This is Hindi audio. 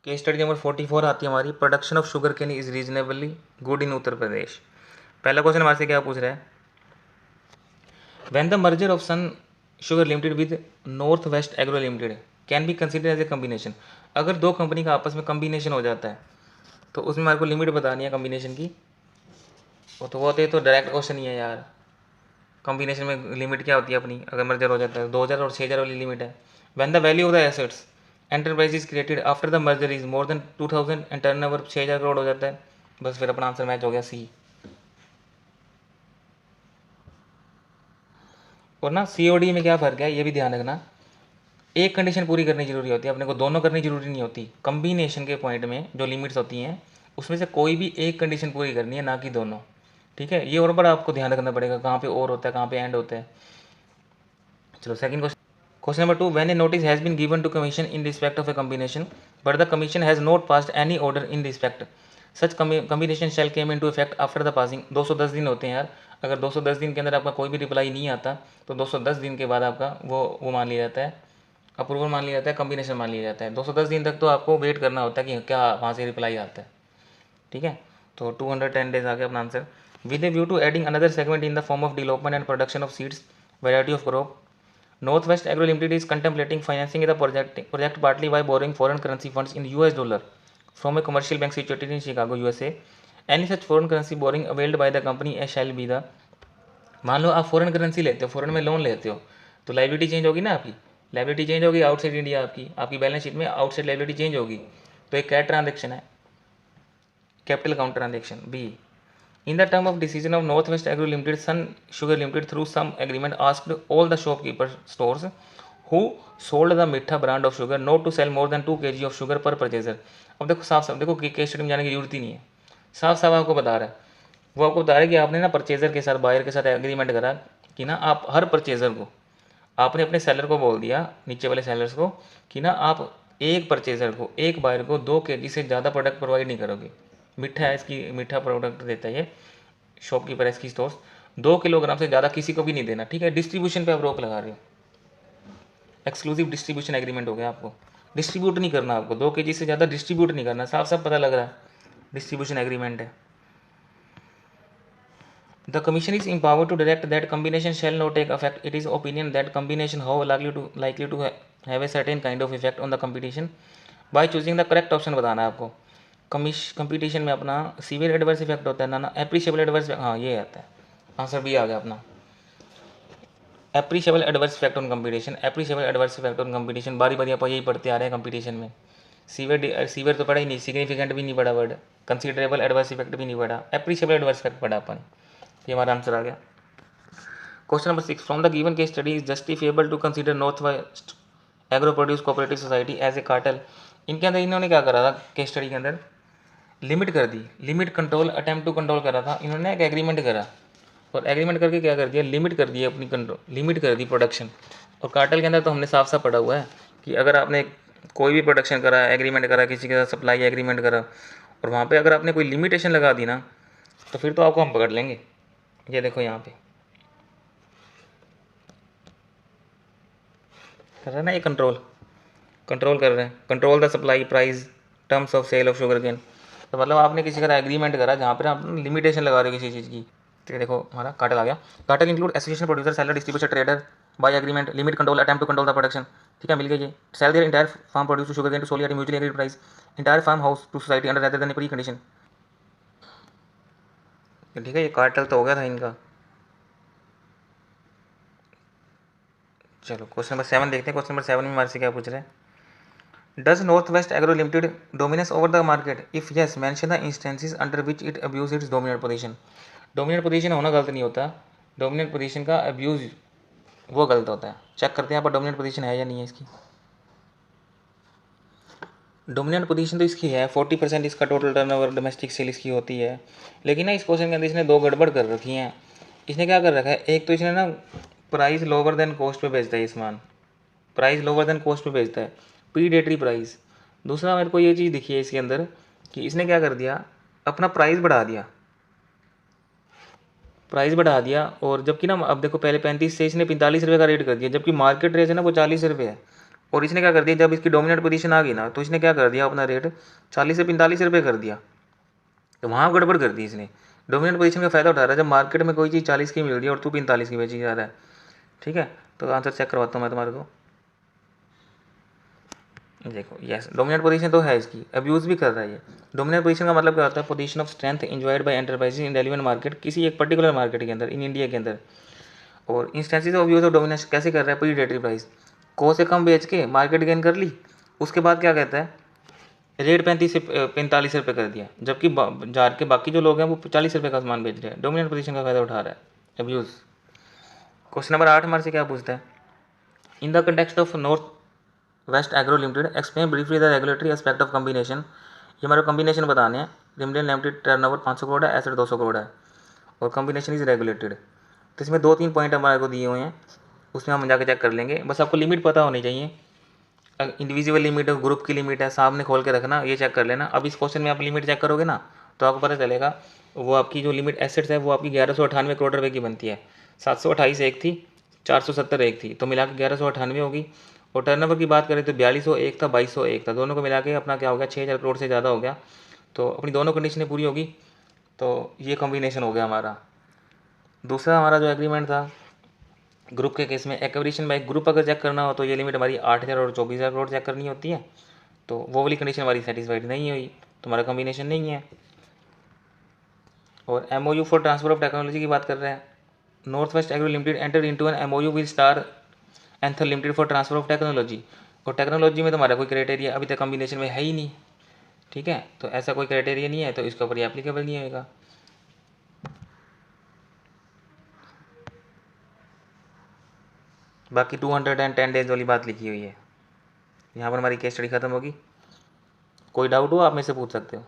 केस स्टडी नंबर 44 आती है हमारी, production of sugar cane is reasonably good in Uttar Pradesh. पहला क्वेश्चन हमारे से क्या पूछ रहा है, when the merger of Sun Sugar Limited with North West Agro Limited can be consider as a combination. अगर दो कंपनी का आपस में कम्बिनेशन हो जाता है तो उसमें हमारे को लिमिट बतानी है कम्बिनेशन की। वो तो डायरेक्ट क्वेश्चन ही है यार, कॉम्बिनेशन में लिमिट क्या होती है अपनी, अगर मर्जर हो जाता है 2000 और 6000 वाली लिमिट है। When the value of the assets enterprise is created after the merger is more than 2000 and turn over 6000 crore हो जाता है, बस फिर अपना आंसर मैच हो गया सी। और ना सीओडी में क्या फ़र्क है ये भी ध्यान रखना, एक कंडीशन पूरी करनी जरूरी होती है, अपने को दोनों करनी जरूरी नहीं होती। कम्बिनेशन के पॉइंट में जो लिमिट्स होती हैं उसमें से कोई भी एक कंडीशन पूरी करनी है, ना कि दोनों। ठीक है, ये और बड़ा आपको ध्यान रखना पड़ेगा, कहाँ पे और होता है कहाँ पे एंड होता है। चलो second question. Question number 2. When a notice has been given to commission in respect of a combination, but the commission has not passed any order in respect, such combination shall came into effect after the passing। 210 दिन होते हैं यार, अगर 210 दिन के अंदर आपका कोई भी रिप्लाई नहीं आता तो 210 दिन के बाद आपका वो मान लिया जाता है, अप्रूवल मान लिया जाता है, कम्बिनेशन मान लिया जाता है। 210 दिन तक तो आपको वेट करना होता है कि क्या वहाँ से रिप्लाई आता है। ठीक है, तो 210 डेज आ गया अपना answer. With a view to adding another segment in the form of development and production of seeds variety of crop, North West Agro Limited is contemplating financing the project partly by borrowing foreign currency funds in US dollar from a commercial bank situated in Chicago, USA. Any such foreign currency borrowing availed by the company shall be the। मान लो आप फॉरेन करेंसी लेते हो, फॉरेन में लोन लेते हो, तो लाइबिलिटी चेंज होगी ना आपकी, लाइबिलिटी चेंज होगी आउटसाइड इंडिया, आपकी बैलेंस शीट में आउटसाइड लाइबिलिटी चेंज होगी, तो एक क्या ट्रांजेक्शन है, capital account transaction. B, in the term of decision of Northwest Agro Limited, Sun Sugar Limited through some agreement asked all the shopkeeper stores who sold the मीठा brand of sugar not to sell more than 2 kg of sugar per purchaser। अब देखो साफ साफ देखो, केस स्टडी में जाने की जरूरत ही नहीं है, साफ साफ आपको बता रहा है, वो आपको बता रहा है कि आपने ना परचेजर के साथ, बायर के साथ एग्रीमेंट करा कि ना आप हर परचेजर को, आपने अपने सेलर को बोल दिया, नीचे वाले सेलर्स को, कि ना आप एक परचेजर को, एक बायर को 2 kg से ज़्यादा प्रोडक्ट प्रोवाइड नहीं करोगे। मीठा है इसकी, मीठा प्रोडक्ट देता है ये शॉपकीपर है इसकी स्टोर्स, 2 किलोग्राम से ज़्यादा किसी को भी नहीं देना। ठीक है, डिस्ट्रीब्यूशन पे आप रोक लगा रहे हो, एक्सक्लूसिव डिस्ट्रीब्यूशन एग्रीमेंट हो गया, आपको डिस्ट्रीब्यूट नहीं करना, आपको 2 kg से ज़्यादा डिस्ट्रीब्यूट नहीं करना, साफ साफ पता लग रहा है डिस्ट्रीब्यूशन एग्रीमेंट है। The commission is empowered to direct that combination shall not take effect. It is opinion that combination how likely to have a certain kind of effect on the competition by choosing the correct option बताना है आपको। कंपटीशन में अपना सीवियर एडवर्स इफेक्ट होता है ना एप्रीशिएबल एडवर्स, हाँ ये आता है आंसर भी आ गया अपना, appreciable adverse effect on competition, appreciable adverse effect on competition, बारी बारी आप यही पढ़ते आ रहे हैं कंपटीशन में। सीवियर तो पढ़ा ही नहीं, सिग्निफिकेंट भी नहीं पढ़ा वर्ड, कंसिडरेबल एडवर्स इफेक्ट भी नहीं पढ़ा, एप्रीशिएबल एडवर्स इफेक्ट पढ़ा अपन, ये हमारा आंसर आ गया। Question number 6, from the given case study is justifiable to consider North West Agro produce cooperative society as a cartel. इनके अंदर इन्होंने क्या करा था, केस स्टडी के अंदर लिमिट कर दी, limit control attempt to control करा था इन्होंने, एक एग्रीमेंट करा, और एग्रीमेंट करके क्या कर दिया, लिमिट कर दी अपनी कंट्रोल, लिमिट कर दी प्रोडक्शन। और कार्टेल के अंदर तो हमने साफ साफ पढ़ा हुआ है कि अगर आपने कोई भी प्रोडक्शन करा, एग्रीमेंट करा, किसी के साथ सप्लाई एग्रीमेंट करा, और वहाँ पे अगर आपने कोई लिमिटेशन लगा दी ना, तो फिर तो आपको हम पकड़ लेंगे। ये देखो यहाँ पे कर रहे हैं ना, ये कंट्रोल कर रहे हैं, control the supply price terms of sale of sugar cane. तो मतलब आपने किसी का एग्रीमेंट करा जहाँ पर आप लिमिटेशन लगा रहे हो किसी चीज़ की। तो देखो हमारा कार्टेल आ गया। Cartel include association producer seller distributor trader by agreement, limit control attempt to control the production. ठीक है, मिल गई ये। Sell their entire farm produce to sugar cane to solely at mutually agreed price, entire farm house to society under rather than pre condition. ठीक है, ये कार्टेल तो हो गया था इनका। चलो क्वेश्चन नंबर 7 देखते हैं। क्वेश्चन नंबर 7 में हमारे से क्या पूछ रहे हैं, does north West Agro limited dominance over the market, if yes mention the instances under which it abuse it's dominant position. Dominant position होना गलत नहीं होता, डोमिनेंट पोजीशन का अब्यूज वो गलत होता है। चेक करते हैं यहाँ पर डोमिनेंट पोजीशन है या नहीं है इसकी। डोमिनेंट पोजीशन तो इसकी है, 40% इसका टोटल टर्नओवर डोमेस्टिक सेल इसकी होती है, लेकिन ना इस क्वेश्चन के अंदर इसने दो गड़बड़ कर रखी हैं। इसने क्या कर रखा है, एक तो इसने ना प्राइस लोअर देन कॉस्ट पे बेचता है ये सामान, प्राइस लोअर देन कॉस्ट पे बेचता है, प्रीडेटरी प्राइस। दूसरा मेरे को ये चीज़ दिखी है इसके अंदर कि इसने क्या कर दिया, अपना प्राइस बढ़ा दिया, प्राइस बढ़ा दिया, और जबकि ना अब देखो पहले 35 से इसने 45 रुपये का रेट कर दिया, जबकि मार्केट रेट है ना वो 40 रुपये है, और इसने क्या कर दिया, जब इसकी डोमिनेंट पोजीशन आ गई ना तो इसने क्या कर दिया, अपना रेट 40 से 45 रुपये कर दिया। तो वहाँ गड़बड़ कर दी इसने, डोमिनेंट पोजीशन का फ़ायदा उठा रहा है। जब मार्केट में कोई चीज़ 40 की मिल रही है और तू 45 की बेची जा रहा है, ठीक है। तो आंसर चेक करवाता हूँ मैं तुम्हारे को। देखो यस, डोमिनेंट पोजीशन तो है इसकी, अब्यूज़ भी कर रहा है ये। डोमिनेंट पोजीशन का मतलब क्या होता है, position of strength enjoyed by enterprises in relevant market, किसी एक पर्टिकुलर मार्केट के अंदर, इन इंडिया के अंदर। और instances of use of dominance कैसे कर रहा है, प्रीडेटरी प्राइस को से कम बेच के मार्केट गेन कर ली, उसके बाद क्या कहता है, रेट 35 से 45 रुपये कर दिया, जबकि जार के बाकी जो लोग हैं वो 40 रुपये का सामान बेच रहे हैं, डोमिनेंट पोजीशन का फायदा उठा रहा है, अब्यूज़। क्वेश्चन नंबर 8 हमारे से क्या पूछता है, in the context of north West Agro limited explain briefly the regulatory aspect of combination. ये हमारे कम्बिनेशन बताने हैं। लिमिटेड लिमिटेड टर्नओवर 500 करोड़ है, एसेट 200 करोड़ है और कम्बिनेशन इज रेगुलेटेड। तो इसमें 2-3 पॉइंट हमारे को दिए हुए हैं, उसमें हम जाकर चेक कर लेंगे। बस आपको लिमिट पता होनी चाहिए, इंडिविजुअल लिमिट है, ग्रुप की लिमिट है, सामने खोल के रखना, ये चेक कर लेना। अब इस क्वेश्चन में आप लिमिट चेक करोगे ना तो आपको पता चलेगा, वो आपकी जो लिमिट एसेट्स है वो आपकी 1198 करोड़ रुपये की बनती है। 728 एक थी, 470 एक थी, तो मिला के 1198 होगी। और टर्नओवर की बात करें तो 4201 था, 2201 था, दोनों को मिला के अपना क्या हो गया, 6000 करोड़ से ज़्यादा हो गया। तो अपनी दोनों कंडीशनें पूरी होगी, तो ये कॉम्बिनेशन हो गया हमारा। दूसरा हमारा जो एग्रीमेंट था ग्रुप के केस में, एक्विजिशन बाय ग्रुप अगर चेक करना हो तो ये लिमिट हमारी 8000 और 24000 करोड़ चेक करनी होती है। तो वो वाली कंडीशन हमारी सेटिस्फाइड नहीं हुई, तो हमारा कॉम्बिनेशन नहीं है। और MOU for transfer of technology की बात कर रहे हैं, North West Agro limited enter into an MOU with Star Anther limited for transfer of technology. और टेक्नोलॉजी में तो हमारा कोई क्राइटेरिया अभी तक कॉम्बिनेशन में है ही नहीं, ठीक है। तो ऐसा कोई क्राइटेरिया नहीं है, तो इसके ऊपर ये एप्लीकेबल नहीं होगा। बाकी 210 डेज वाली बात लिखी हुई है। यहाँ पर हमारी केस स्टडी खत्म होगी। कोई डाउट हो आप मेरे से पूछ सकते हो।